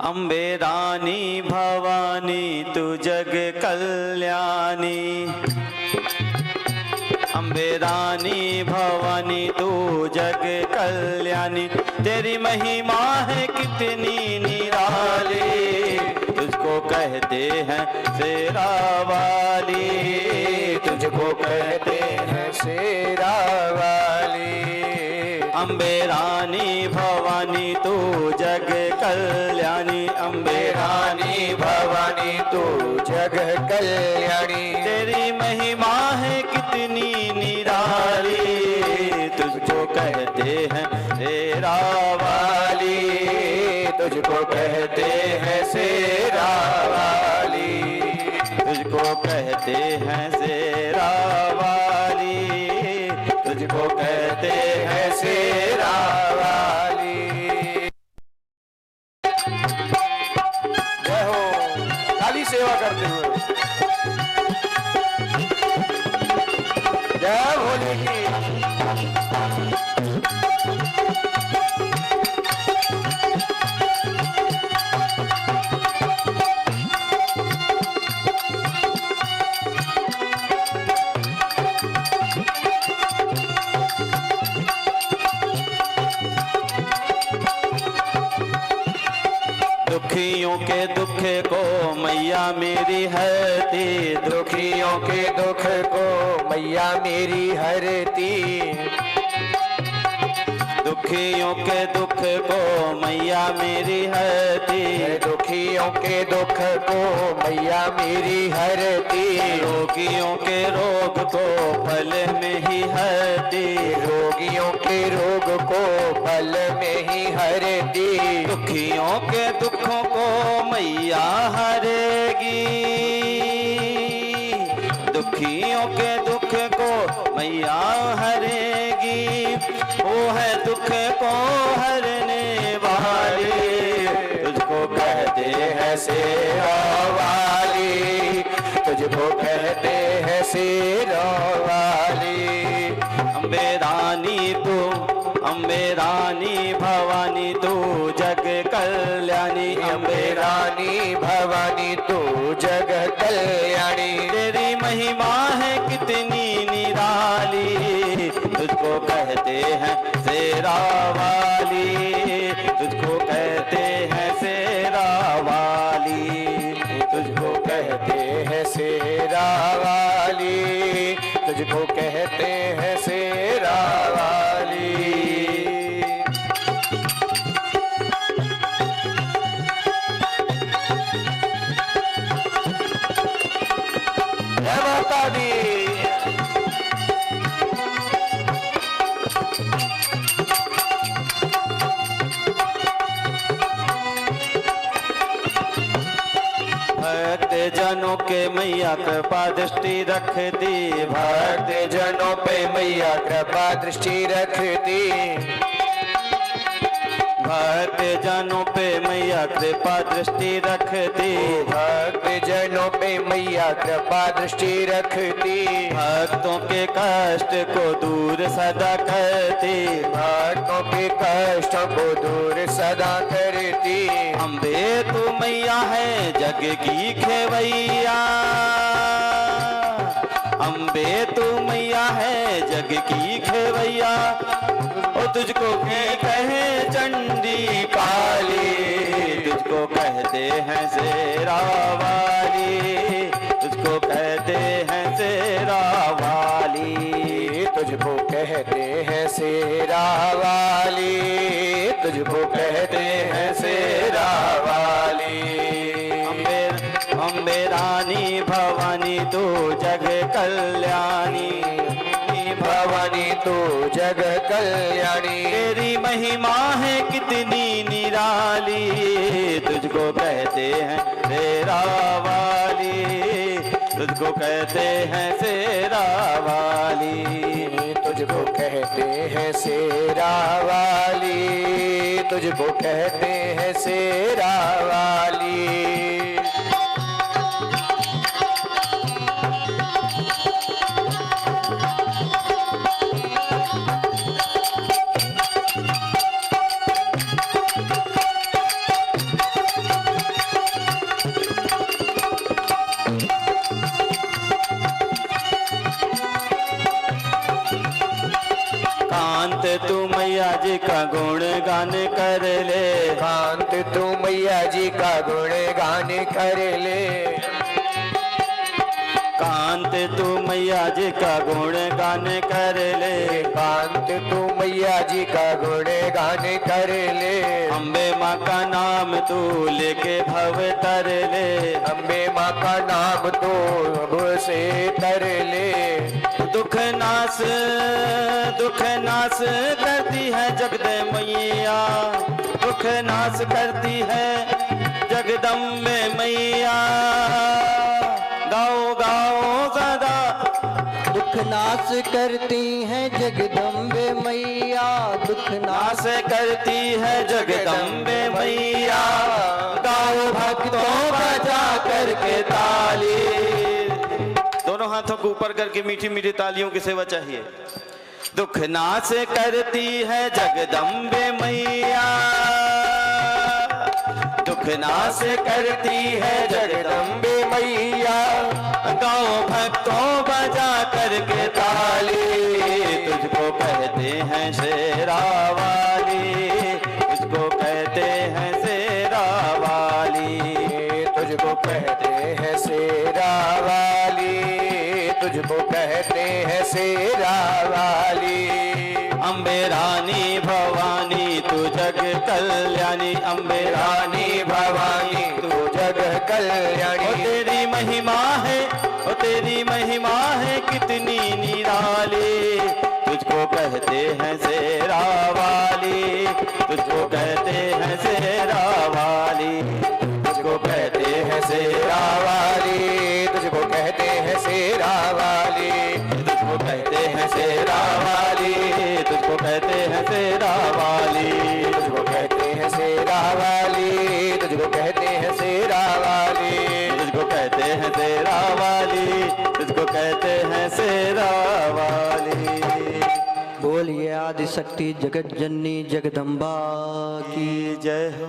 अम्बे रानी भवानी तू जग कल्याणी। अम्बे रानी भवानी तू जग कल्याणी। तेरी महिमा है कितनी निराली, तुझको कहते हैं शेरा वाली, तुझको कहते हैं शेरा वाली। अम्बे रानी भवानी तू जग कल्याणी। अम्बे रानी भवानी तू जग कल्याणी। तेरी महिमा है कितनी निराली, तुझको कहते हैं शेरा वाली, तुझको कहते हैं शेरा वाली, तुझको कहते हैं शेरा वाली, तुझको कहते हैं शेरा वाली। जय हो, काली सेवा करते हुए जय भोले की। दुखियों के दुख को मैया मेरी हरती, दुखियों के दुख को मैया मेरी हरती। दुखियों के दुख को मैया मेरी हरती, दुखियों के दुख को मैया मेरी हरती। रोगियों के रोग को पल में ही हरती, रोगियों के रोग को पल में ही हरती। दुखियों के दुखों को मैया हरेगी, दुखियों के दुख को मैया हरेगी। वो है दुख को हरने वाली, तुझको कहते हैं शेरा वाली, तुझको कहते हैं शेरा वाली। अम्बे रानी तू, अम्बे रानी भवानी तू जग कल्याणी। अम्बे रानी भवानी तू जग कल्याणी। तेरी महिमा है कितनी निराली, तुझको कहते हैं शेरा वाली, तुझको कहते हैं शेरा वाली, तुझको कहते हैं शेरा वाली, तुझको कहते हैं शेरा वाली। जय माता दी। भक्त जनों के मैया कृपा दृष्टि रखती, भक्त जनों पे मैया कृपा दृष्टि रखती। भक्त जनों पे मैया कृपा दृष्टि रखती, भक्त जनों पे मैया कृपा दृष्टि रखती। भक्तों के कष्ट को दूर सदा करती, भक्तों के कष्टों को दूर सदा करती। अम्बे तू मैया है जग की खेवैया, अम्बे तू मैया है जग की खेवैया। और तुझको भी कहे चंडी काली, तुझको कहते हैं शेरा वाली, तुझको कहते हैं शेरा वाली, तुझको कहते हैं शेरा वाली, तुझको कहते हैं शेरा वाली। अम्बे रानी भवानी तू जग कल्याणी, भवानी तू जग कल्याणी। तेरी महिमा है कितनी निराली, तुझको कहते हैं शेरा वाली, तुझको कहते हैं शेरा वाली, तुझको कहते हैं शेरा वाली, तुझको कहते हैं शेरा वाली। जी का गुण गान कर ले। कांत तू मैया जी का गुण गान कर ले। कांत तू मैया जी का गुण गान कर ले। कांत तू मैया जी का गुण गान कर ले। अम्बे माँ का नाम तू लेके भव तर ले। अम्बे माँ का नाम तो अब से तर ले। दुख नाश करती है जगदे मैया। दुख नाश करती है जगदम्बे मैया। गाओ गाओ सदा। दुख नाश करती हैं जगदम्बे मैया। दुख नाश नाश करती है जगदम्बे मैया। गाओ भक्तों बजा करके ताली। दोनों हाथों को ऊपर करके मीठी मीठी तालियों की सेवा चाहिए। दुख नाश करती है जगदम्बे मैया। दुख नाश करती है जगदम्बे मैया। गाओ भक्तों बजा करके ताली। तुझको कहते हैं शेरा वाली। तुझको कहते हैं शेरा वाली। तुझको कहते हैं शेरा वाली। तुझको कहते हैं शेरा वाली। अम्बे रानी भवानी तू जग कल्याणी। अम्बे रानी भवानी तू जग कल्याणी। ओ तेरी महिमा है, ओ तेरी महिमा है कितनी निराली। तुझको कहते हैं शेरा वाली। तुझको कहते हैं शेरा वाली। तुझको कहते हैं शेरा वाली। तुझको कहते हैं शेरा वाली। तुझको कहते हैं शेरा वाली। तुझको कहते हैं शेरा वाली। तुझको कहते हैं शेरा वाली। तुझको कहते हैं शेरा वाली। तुझको कहते हैं शेरा वाली। तुझको कहते हैं शेरा वाली। बोलिए आदि शक्ति जगत जननी जगदम्बा की जय हो।